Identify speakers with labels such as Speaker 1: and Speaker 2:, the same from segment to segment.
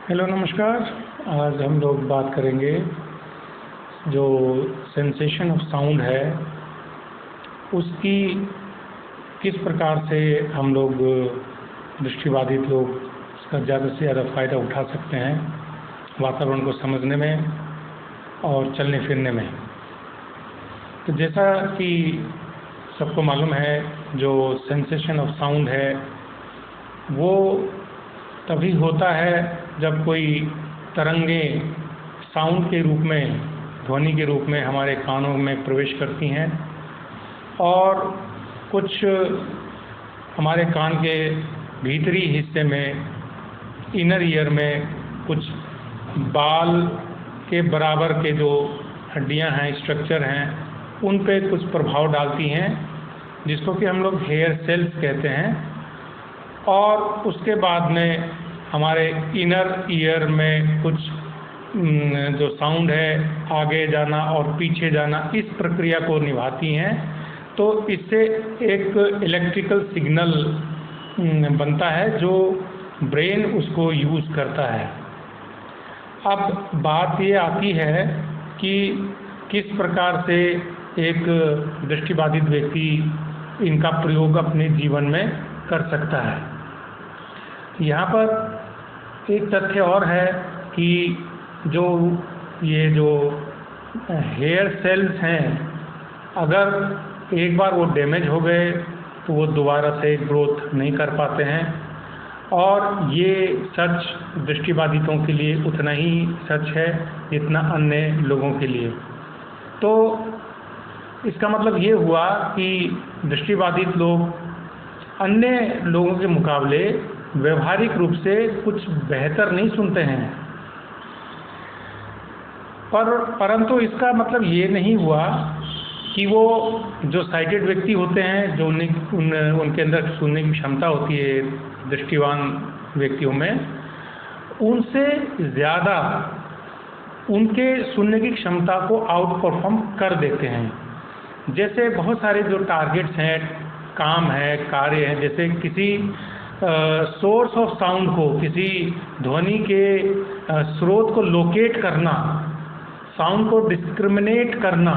Speaker 1: Hello नमस्कार। आज हम लोग बात करेंगे जो सेंसेशन ऑफ साउंड है उसकी किस प्रकार से हम लोग दृष्टिबाधित लोग उसका ज़्यादा से ज़्यादा फ़ायदा उठा सकते हैं वातावरण को समझने में और चलने फिरने में। तो जैसा कि सबको मालूम है जो सेंसेशन ऑफ साउंड है वो तभी होता है जब कोई तरंगें साउंड के रूप में, ध्वनि के रूप में हमारे कानों में प्रवेश करती हैं और कुछ हमारे कान के भीतरी हिस्से में, इनर ईयर में कुछ बाल के बराबर के जो हड्डियां हैं, स्ट्रक्चर हैं, उन पे कुछ प्रभाव डालती हैं जिसको कि हम लोग हेयर सेल्स कहते हैं। और उसके बाद में हमारे इनर ईयर में कुछ जो साउंड है आगे जाना और पीछे जाना, इस प्रक्रिया को निभाती हैं। तो इससे एक इलेक्ट्रिकल सिग्नल बनता है जो ब्रेन उसको यूज़ करता है। अब बात ये आती है कि किस प्रकार से एक दृष्टिबाधित व्यक्ति इनका प्रयोग अपने जीवन में कर सकता है। यहाँ पर एक तथ्य और है कि जो हेयर सेल्स हैं, अगर एक बार वो डैमेज हो गए तो वो दोबारा से ग्रोथ नहीं कर पाते हैं। और ये सच दृष्टिबाधितों के लिए उतना ही सच है जितना अन्य लोगों के लिए। तो इसका मतलब ये हुआ कि दृष्टिबाधित लोग अन्य लोगों के मुकाबले व्यवहारिक रूप से कुछ बेहतर नहीं सुनते हैं, परंतु इसका मतलब ये नहीं हुआ कि वो जो साइटेड व्यक्ति होते हैं, जो उनके अंदर सुनने की क्षमता होती है दृष्टिवान व्यक्तियों में, उनसे ज़्यादा उनके सुनने की क्षमता को आउट परफॉर्म कर देते हैं। जैसे बहुत सारे जो टारगेट्स हैं, काम है, कार्य है, जैसे किसी सोर्स ऑफ साउंड को, किसी ध्वनि के स्रोत को लोकेट करना, साउंड को डिस्क्रिमिनेट करना,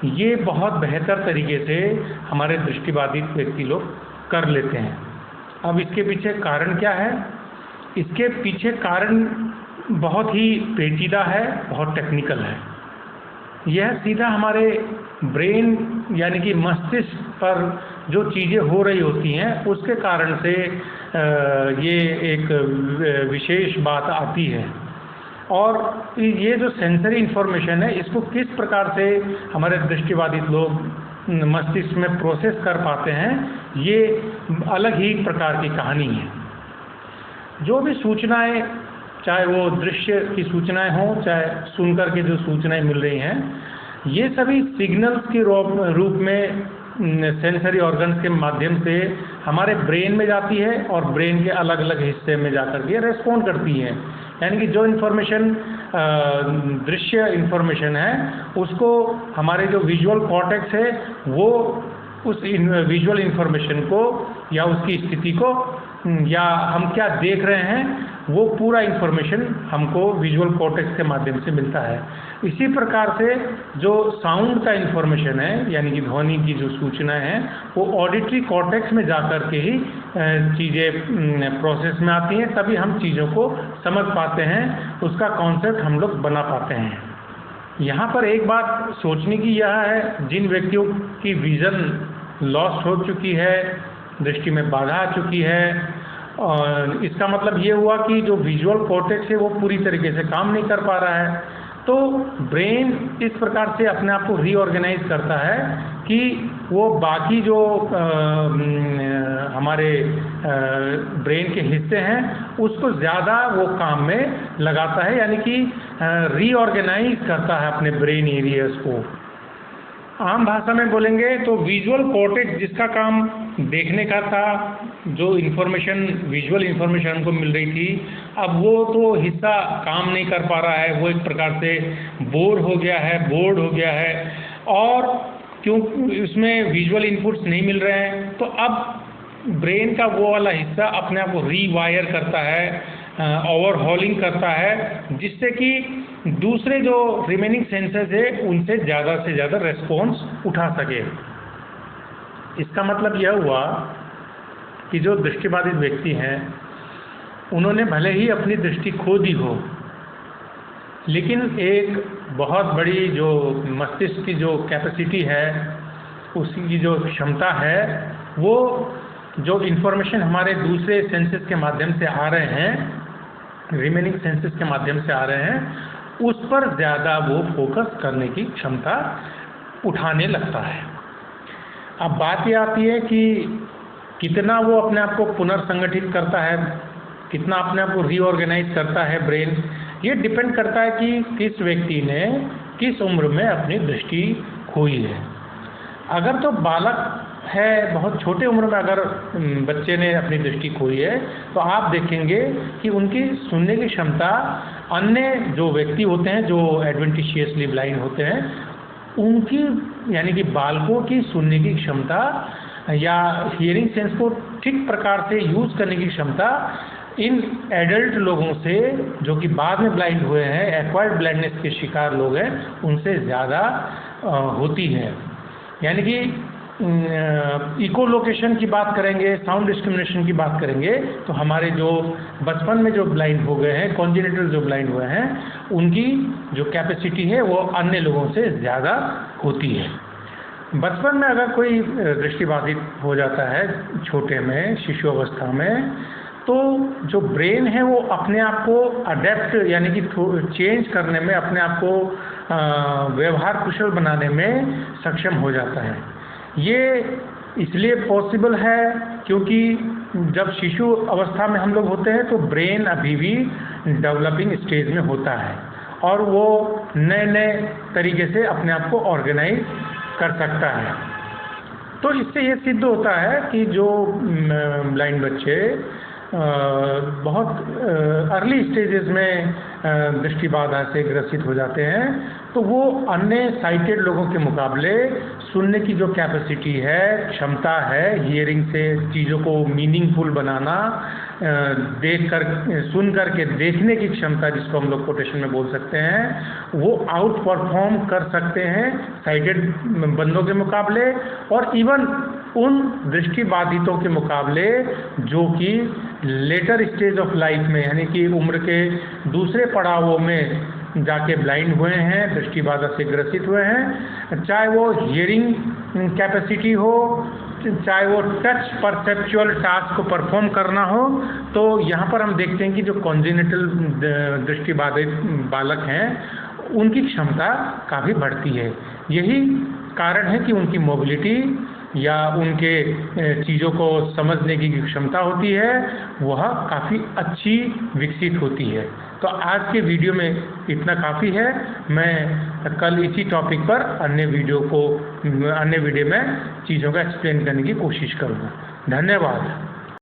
Speaker 1: ये बहुत बेहतर तरीके से हमारे दृष्टिबाधित व्यक्ति लोग कर लेते हैं। अब इसके पीछे कारण क्या है? इसके पीछे कारण बहुत ही पेचीदा है, बहुत टेक्निकल है। यह सीधा हमारे ब्रेन यानी कि मस्तिष्क पर जो चीज़ें हो रही होती हैं उसके कारण से ये एक विशेष बात आती है। और ये जो सेंसरी इन्फॉर्मेशन है, इसको किस प्रकार से हमारे दृष्टिबाधित लोग मस्तिष्क में प्रोसेस कर पाते हैं, ये अलग ही प्रकार की कहानी है। जो भी सूचनाएं, चाहे वो दृश्य की सूचनाएं हों, चाहे सुनकर के जो सूचनाएं मिल रही हैं, ये सभी सिग्नल्स के रूप में सेंसरी ऑर्गन्स के माध्यम से हमारे ब्रेन में जाती है और ब्रेन के अलग अलग हिस्से में जाकर के रेस्पॉन्ड करती है। यानी कि जो इन्फॉर्मेशन दृश्य इन्फॉर्मेशन है, उसको हमारे जो विजुअल कॉर्टेक्स है वो उस विजुअल इन्फॉर्मेशन को या उसकी स्थिति को या हम क्या देख रहे हैं, वो पूरा इन्फॉर्मेशन हमको विजुअल कॉर्टेक्स के माध्यम से मिलता है। इसी प्रकार से जो साउंड का इन्फॉर्मेशन है, यानी कि ध्वनि की जो सूचनाएं हैं, वो ऑडिटरी कॉर्टेक्स में जाकर के ही चीज़ें प्रोसेस में आती हैं, तभी हम चीज़ों को समझ पाते हैं, उसका कॉन्सेप्ट हम लोग बना पाते हैं। यहाँ पर एक बात सोचने की यह है, जिन व्यक्तियों की विज़न लॉस्ट हो चुकी है, दृष्टि में बाधा आ चुकी है, और इसका मतलब ये हुआ कि जो विजुअल कॉर्टेक्स है वो पूरी तरीके से काम नहीं कर पा रहा है। तो ब्रेन इस प्रकार से अपने आप को रीऑर्गेनाइज करता है कि वो बाकी जो हमारे ब्रेन के हिस्से हैं उसको ज़्यादा वो काम में लगाता है, यानी कि रीऑर्गेनाइज करता है अपने ब्रेन एरियाज को। आम भाषा में बोलेंगे तो विजुअल कॉर्टेक्स जिसका काम देखने का था, जो इन्फॉर्मेशन विजुअल इन्फॉर्मेशन हमको मिल रही थी, अब वो तो हिस्सा काम नहीं कर पा रहा है, वो एक प्रकार से बोर हो गया है, बोर्ड हो गया है, और क्यों उसमें विजुअल इनपुट्स नहीं मिल रहे हैं, तो अब ब्रेन का वो वाला हिस्सा अपने आप को रीवायर करता है, ओवरहॉलिंग करता है, जिससे कि दूसरे जो रिमेनिंग सेंसेस है उनसे ज़्यादा से ज़्यादा रेस्पॉन्स उठा सके। इसका मतलब यह हुआ कि जो दृष्टिबाधित व्यक्ति हैं उन्होंने भले ही अपनी दृष्टि खो दी हो, लेकिन एक बहुत बड़ी जो मस्तिष्क की जो कैपेसिटी है, उसकी जो क्षमता है, वो जो इन्फॉर्मेशन हमारे दूसरे सेंसेस के माध्यम से आ रहे हैं, रिमेनिंग सेंसेस के माध्यम से आ रहे हैं, उस पर ज़्यादा वो फोकस करने की क्षमता उठाने लगता है। अब बात ये आती है कि कितना वो अपने आप को पुनर्संगठित करता है, कितना अपने आप को रीऑर्गेनाइज करता है ब्रेन, ये डिपेंड करता है कि किस व्यक्ति ने किस उम्र में अपनी दृष्टि खोई है। अगर तो बालक है, बहुत छोटे उम्र में अगर बच्चे ने अपनी दृष्टि खोई है, तो आप देखेंगे कि उनकी सुनने की क्षमता अन्य जो व्यक्ति होते हैं जो एडवेंटिशियसली ब्लाइंड होते हैं, उनकी यानी कि बालकों की सुनने की क्षमता या हियरिंग सेंस को ठीक प्रकार से यूज़ करने की क्षमता इन एडल्ट लोगों से, जो कि बाद में ब्लाइंड हुए हैं, एक्वायर्ड ब्लाइंडनेस के शिकार लोग हैं, उनसे ज़्यादा होती है। यानी कि इको लोकेशन की बात करेंगे, साउंड डिस्क्रिमिनेशन की बात करेंगे, तो हमारे जो बचपन में जो ब्लाइंड हो गए हैं, कॉन्जेनिटल जो ब्लाइंड हुए हैं, उनकी जो कैपेसिटी है वो अन्य लोगों से ज़्यादा होती है। बचपन में अगर कोई दृष्टिबाधित हो जाता है, छोटे में, शिशु अवस्था में, तो जो ब्रेन है वो अपने आप को अडेप्ट यानी कि चेंज करने में, अपने आप को व्यवहार कुशल बनाने में सक्षम हो जाता है। ये इसलिए पॉसिबल है क्योंकि जब शिशु अवस्था में हम लोग होते हैं तो ब्रेन अभी भी डेवलपिंग स्टेज में होता है और वो नए नए तरीके से अपने आप को ऑर्गेनाइज कर सकता है। तो इससे ये सिद्ध होता है कि जो ब्लाइंड बच्चे बहुत अर्ली स्टेजेस में दृष्टिबाधा से ग्रसित हो जाते हैं, तो वो अन्य साइटेड लोगों के मुकाबले सुनने की जो कैपेसिटी है, क्षमता है, हियरिंग से चीज़ों को मीनिंगफुल बनाना, देख कर सुन कर के देखने की क्षमता, जिसको हम लोग कोटेशन में बोल सकते हैं, वो आउट परफॉर्म कर सकते हैं साइटेड बंदों के मुकाबले, और इवन उन दृष्टिबाधितों के मुकाबले जो कि लेटर स्टेज ऑफ लाइफ में, यानी कि उम्र के दूसरे पड़ावों में जाके ब्लाइंड हुए हैं, दृष्टिबाधा से ग्रसित हुए हैं, चाहे वो हियरिंग कैपेसिटी हो, चाहे वो टच परसेप्चुअल टास्क को परफॉर्म करना हो। तो यहाँ पर हम देखते हैं कि जो कॉन्जेनिटल दृष्टिबाधित बालक हैं, उनकी क्षमता काफ़ी बढ़ती है। यही कारण है कि उनकी मोबिलिटी या उनके चीज़ों को समझने की क्षमता होती है, वह काफ़ी अच्छी विकसित होती है। तो आज के वीडियो में इतना काफ़ी है। मैं कल इसी टॉपिक पर अन्य वीडियो में चीज़ों का एक्सप्लेन करने की कोशिश करूँगा। धन्यवाद।